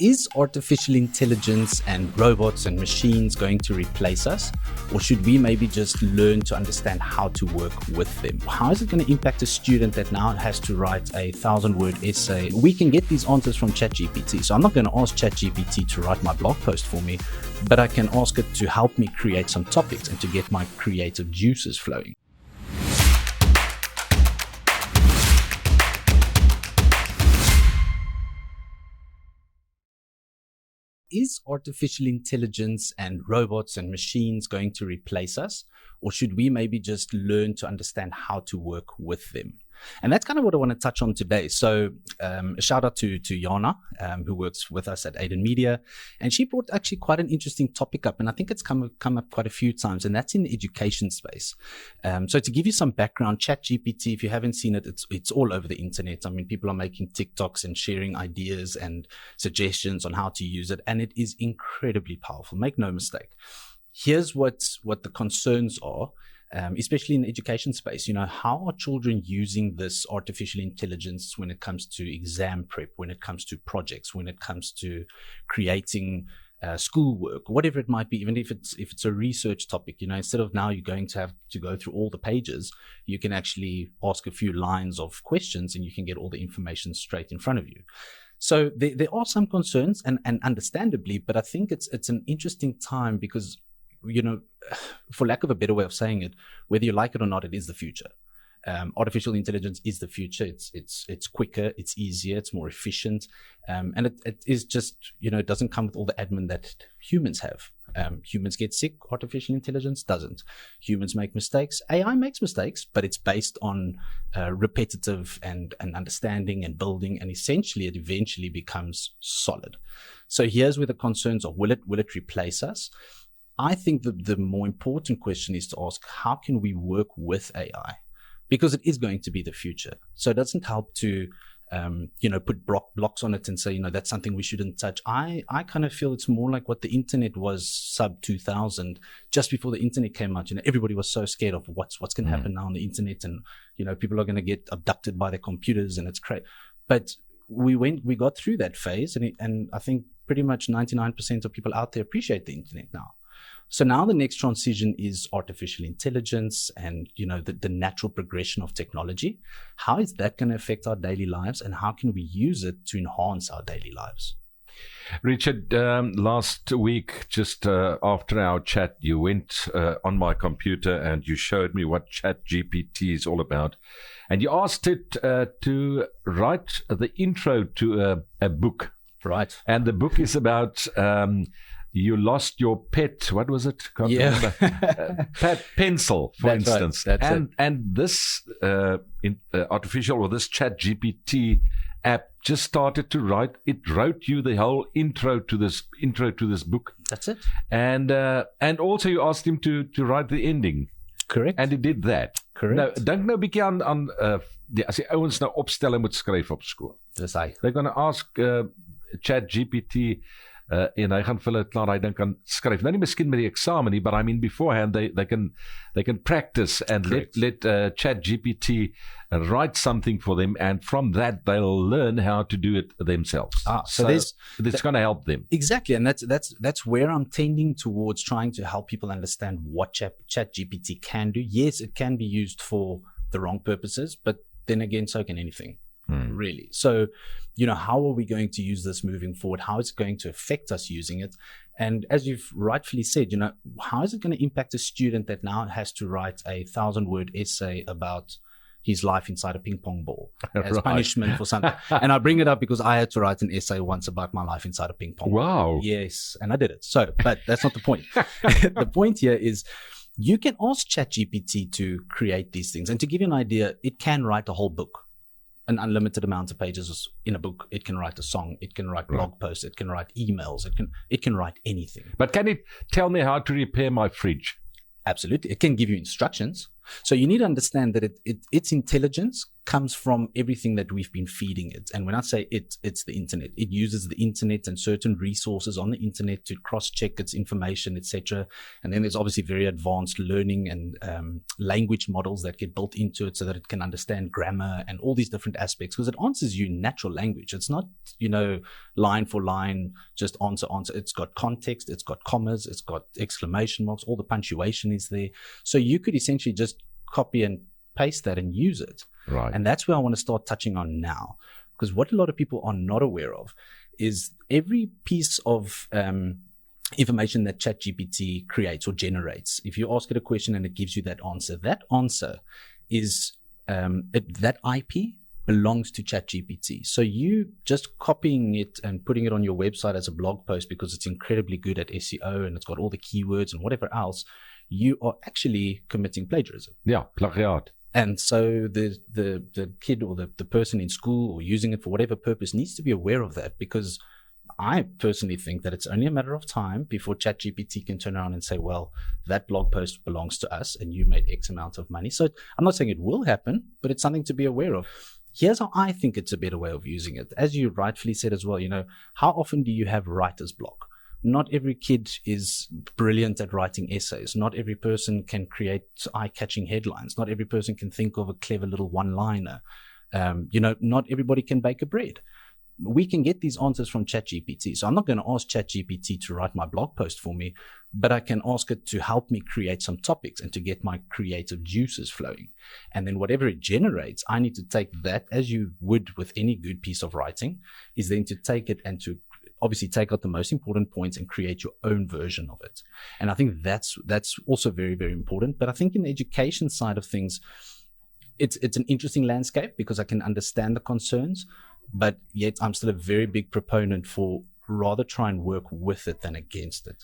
Is artificial intelligence and robots and machines going to replace us? Or should we maybe just learn to understand how to work with them? How is it going to impact a student that now has to write a 1,000-word essay? We can get these answers from ChatGPT. So I'm not going to ask ChatGPT to write my blog post for me, but I can ask it to help me create some topics and to get my creative juices flowing. Is artificial intelligence and robots and machines going to replace us? Or should we maybe just learn to understand how to work with them? And that's kind of what I want to touch on today. So a shout out to Jana, who works with us at Aiden Media. And she brought actually quite an interesting topic up. And I think it's come up quite a few times, and that's in the education space. So to give you some background, ChatGPT, if you haven't seen it, it's all over the internet. I mean, people are making TikToks and sharing ideas and suggestions on how to use it. And it is incredibly powerful. Make no mistake. Here's what the concerns are. Especially in the education space, how are children using this artificial intelligence when it comes to exam prep, when it comes to projects, when it comes to creating schoolwork, whatever it might be, even if it's a research topic, instead of now you're going to have to go through all the pages, you can actually ask a few lines of questions and you can get all the information straight in front of you. So there are some concerns, and understandably, but I think it's an interesting time because for lack of a better way of saying it, whether you like it or not, it is the future. Artificial intelligence is the future. It's quicker, it's easier, it's more efficient, and it is just it doesn't come with all the admin that humans have. Humans get sick, artificial intelligence doesn't. Humans make mistakes, AI makes mistakes, but it's based on repetitive and understanding and building, and essentially it eventually becomes solid. So here's where the concerns are: will it replace us? I think the more important question is to ask, how can we work with AI? Because it is going to be the future. So it doesn't help to, put blocks on it and say, that's something we shouldn't touch. I kind of feel it's more like what the internet was sub 2000, just before the internet came out. Everybody was so scared of what's going to happen now on the internet, and, people are going to get abducted by their computers, and it's crazy. But we got through that phase, and I think pretty much 99% of people out there appreciate the internet now. So now the next transition is artificial intelligence and, the natural progression of technology. How is that going to affect our daily lives, and how can we use it to enhance our daily lives? Richard, last week, just after our chat, you went on my computer and you showed me what ChatGPT is all about. And you asked it to write the intro to a book. Right. And the book is about... you lost your pet. What was it? Can't remember. Pet pencil, for instance. Right. And this artificial or this ChatGPT app just started to write. It wrote you the whole intro to this book. That's it. And also you asked him to write the ending. Correct. And he did that. Correct. Nou, dink nou 'n bietjie aan as die ouens nou opstelle moet skryf op skool. Dis hy. They're going to ask ChatGPT. En hy gaan vir hulle klaar hy dink aan skryf. Nou nie miskien met die eksamen nie, but I mean beforehand they can practice and let ChatGPT write something for them, and from that they'll learn how to do it themselves. So it's going to help them. Exactly, and that's where I'm tending towards trying to help people understand what ChatGPT can do. Yes, it can be used for the wrong purposes, but then again, so can anything. Really. So, how are we going to use this moving forward? How is it going to affect us using it? And as you've rightfully said, how is it going to impact a student that now has to write a 1,000-word essay about his life inside a ping pong ball as punishment for something? And I bring it up because I had to write an essay once about my life inside a ping pong ball. Wow. Yes, and I did it. So, but that's not the point. The point here is you can ask ChatGPT to create these things. And to give you an idea, it can write a whole book. An unlimited amount of pages in a book. It can write a song. It can write blog posts. It can write emails. It can write anything. But can it tell me how to repair my fridge? Absolutely. It can give you instructions. So you need to understand that its intelligence comes from everything that we've been feeding it. And when I say it, it's the internet. It uses the internet and certain resources on the internet to cross-check its information, etc. And then there's obviously very advanced learning and language models that get built into it so that it can understand grammar and all these different aspects, because it answers you in natural language. It's not, line for line, just answer. It's got context, it's got commas, it's got exclamation marks, all the punctuation is there. So you could essentially just copy and paste that and use it. Right. And that's where I want to start touching on now, because what a lot of people are not aware of is every piece of information that ChatGPT creates or generates. If you ask it a question and it gives you that answer is that IP belongs to ChatGPT. So you just copying it and putting it on your website as a blog post because it's incredibly good at SEO and it's got all the keywords and whatever else, you are actually committing plagiarism. Yeah, plagiaat. And so the kid or the person in school or using it for whatever purpose needs to be aware of that, because I personally think that it's only a matter of time before ChatGPT can turn around and say, well, that blog post belongs to us and you made X amount of money. So I'm not saying it will happen, but it's something to be aware of. Here's how I think it's a better way of using it. As you rightfully said as well, how often do you have writer's block? Not every kid is brilliant at writing essays. Not every person can create eye-catching headlines. Not every person can think of a clever little one-liner. Not everybody can bake a bread. We can get these answers from ChatGPT. So I'm not going to ask ChatGPT to write my blog post for me, but I can ask it to help me create some topics and to get my creative juices flowing. And then whatever it generates, I need to take that, as you would with any good piece of writing, is then to take it and to obviously take out the most important points and create your own version of it. And I think that's also very, very important. But I think in the education side of things, it's an interesting landscape because I can understand the concerns, but yet I'm still a very big proponent for rather try and work with it than against it.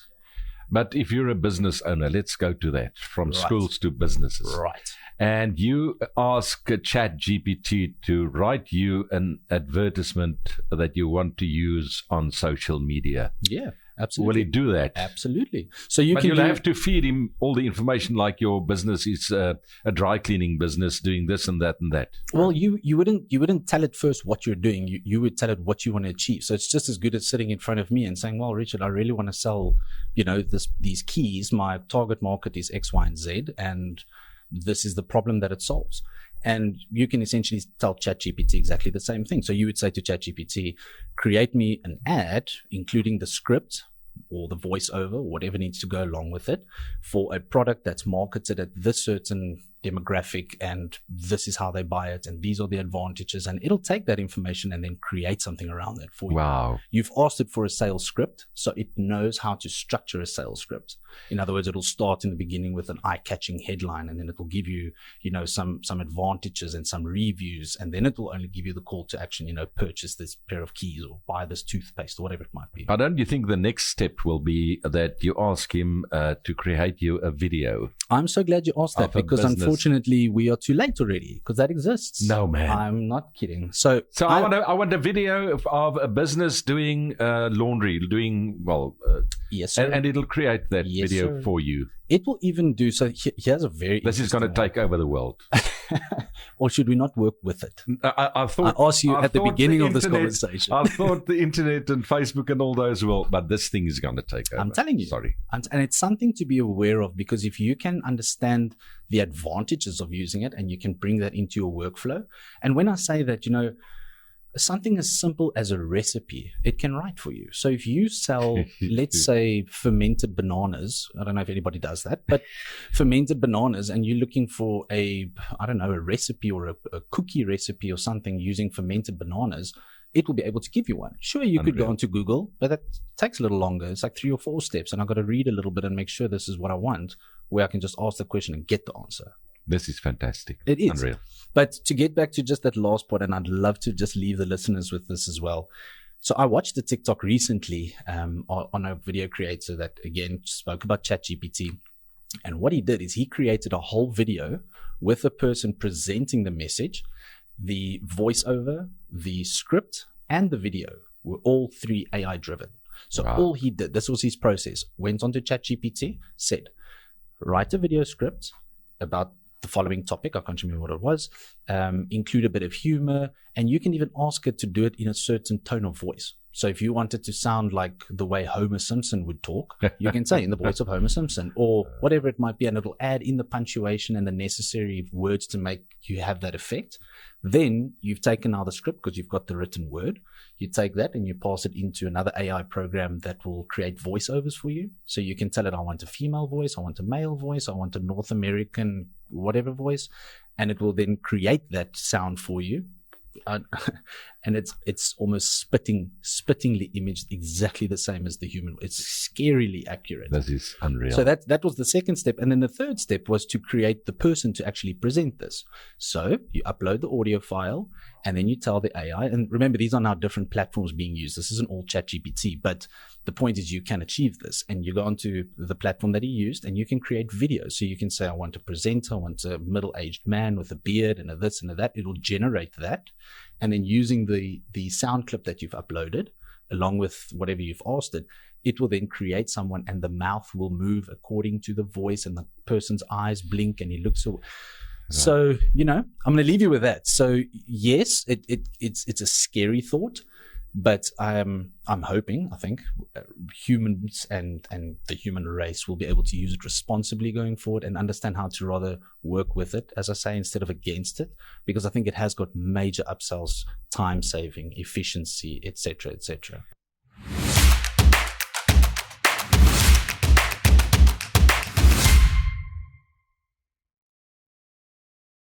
But if you're a business owner, let's go to that, from schools to businesses. Right. And you ask ChatGPT to write you an advertisement that you want to use on social media. Yeah, absolutely. Will he do that? Absolutely. So you'll have to feed him all the information, like your business is a dry cleaning business doing this and that and that. Well, you wouldn't tell it first what you're doing. You would tell it what you want to achieve. So it's just as good as sitting in front of me and saying, well, Richard, I really want to sell, these keys. My target market is X, Y, and Z, and this is the problem that it solves. And you can essentially tell ChatGPT exactly the same thing. So you would say to ChatGPT, create me an ad, including the script or the voiceover, or whatever needs to go along with it, for a product that's marketed at this certain demographic, and this is how they buy it, and these are the advantages. And it'll take that information and then create something around that for you. Wow. You've asked it for a sales script, so it knows how to structure a sales script. In other words, it'll start in the beginning with an eye-catching headline, and then it'll give you, some advantages and some reviews, and then it will only give you the call to action, purchase this pair of keys or buy this toothpaste or whatever it might be. But don't you think the next step will be that you ask him to create you a video? I'm so glad you asked that, because unfortunately we are too late already, because that exists. No, man. I'm not kidding. So I want a video of a business doing laundry, yes, sir. And it'll create that video for you. It will even do so. Here's a very This is going to take over the world. Or should we not work with it? I asked you at the beginning of this conversation. I thought the internet and Facebook and all those will, but this thing is going to take over. I'm telling you. Sorry. And it's something to be aware of, because if you can understand the advantages of using it and you can bring that into your workflow. And when I say that, something as simple as a recipe, it can write for you. So if you sell, let's say, fermented bananas, I don't know if anybody does that, but fermented bananas, and you're looking for a recipe or a cookie recipe or something using fermented bananas, it will be able to give you one. Sure, you could go onto Google, but that takes a little longer. It's like 3 or 4 steps, and I've got to read a little bit and make sure this is what I want, where I can just ask the question and get the answer. This is fantastic. It is. Unreal. But to get back to just that last part, and I'd love to just leave the listeners with this as well. So I watched a TikTok recently on a video creator that, again, spoke about ChatGPT. And what he did is he created a whole video with a person presenting the message. The voiceover, the script, and the video were all 3 AI driven. So all he did, this was his process, went onto ChatGPT, said, write a video script about the following topic. I can't remember what it was. Include a bit of humor, and you can even ask it to do it in a certain tone of voice. So if you wanted to sound like the way Homer Simpson would talk, you can say in the voice of Homer Simpson or whatever it might be, and it'll add in the punctuation and the necessary words to make you have that effect. Then you've taken now the script because you've got the written word. You take that and you pass it into another AI program that will create voiceovers for you. So you can tell it, I want a female voice, I want a male voice, I want a North American whatever voice, and it will then create that sound for you. And it's almost spittingly imaged exactly the same as the human. It's scarily accurate. That is unreal. So that was the second step. And then the third step was to create the person to actually present this. So you upload the audio file and then you tell the AI, and remember, these are now different platforms being used. This isn't all ChatGPT, but the point is you can achieve this. And you go onto the platform that he used and you can create videos. So you can say, I want a presenter, I want a middle-aged man with a beard and a this and a that. It'll generate that. And then using the sound clip that you've uploaded, along with whatever you've asked it, it will then create someone and the mouth will move according to the voice and the person's eyes blink and he looks so. So, I'm going to leave you with that. So yes, it's a scary thought, but I'm hoping, I think humans and the human race will be able to use it responsibly going forward and understand how to rather work with it, as I say, instead of against it, because I think it has got major upsells, time saving, efficiency, etc., etc.